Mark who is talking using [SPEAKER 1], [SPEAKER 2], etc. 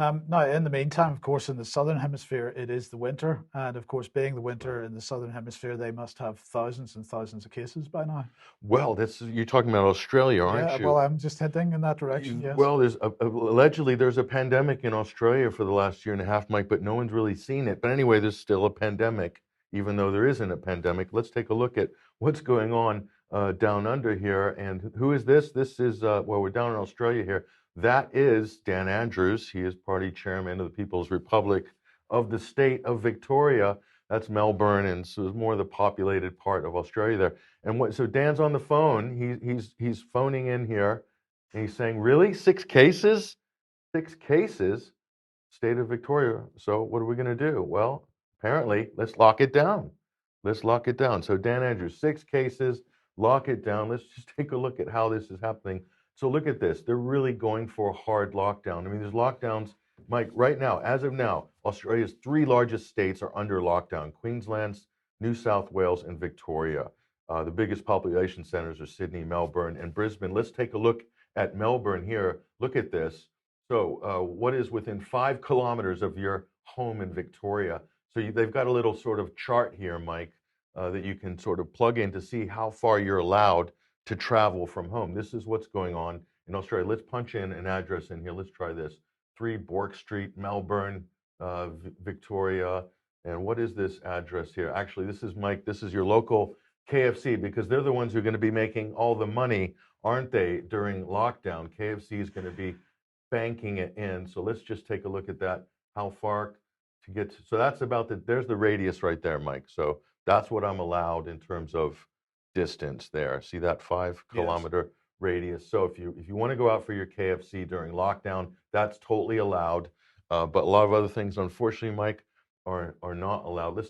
[SPEAKER 1] Now, in the meantime, of course, in the southern hemisphere, it is the winter, and of course, being the winter in the southern hemisphere, they must have thousands and thousands of cases by now.
[SPEAKER 2] Well, you're talking about Australia,
[SPEAKER 1] Yeah,
[SPEAKER 2] aren't
[SPEAKER 1] well,
[SPEAKER 2] you?
[SPEAKER 1] I'm just hinting in that direction. Yes.
[SPEAKER 2] Well, allegedly there's a pandemic in Australia for the last year and a half, Mike, but no one's really seen it. But anyway, there's still a pandemic, even though there isn't a pandemic. Let's take a look at what's going on down under here. And who is this? This is well, we're down in Australia here. That is Dan Andrews. He is party chairman of the People's Republic of the state of Victoria. That's Melbourne, and so it's more the populated part of Australia there. And so Dan's on the phone. He's phoning in here and he's saying, really? 6 cases? 6 cases? State of Victoria. So what are we going to do? Well, apparently, let's lock it down. Let's lock it down. So Dan Andrews, 6 cases, lock it down. Let's just take a look at how this is happening. So look at this. They're really going for a hard lockdown. I mean, there's lockdowns, Mike, right now, as of now, Australia's three largest states are under lockdown: Queensland, New South Wales, and Victoria. The biggest population centers are Sydney, Melbourne, and Brisbane. Let's take a look at Melbourne here. Look at this. So, what is within 5 kilometers of your home in Victoria? So they've got a little sort of chart here, Mike, that you can sort of plug in to see how far you're allowed to travel from home. This is what's going on in Australia. Let's punch in an address in here. Let's try this. 3 Bourke Street, Melbourne, Victoria. And what is this address here? Actually, this is Mike. This is your local KFC, because they're the ones who are going to be making all the money, aren't they, during lockdown? KFC is going to be banking it in. So let's just take a look at that. How far to get to, so that's about there's the radius right there, Mike. So that's what I'm allowed in terms of distance there. See that five
[SPEAKER 1] Yes.
[SPEAKER 2] kilometer radius. So if you want to go out for your KFC during lockdown, that's totally allowed. But a lot of other things, unfortunately, Mike, are not allowed. Let's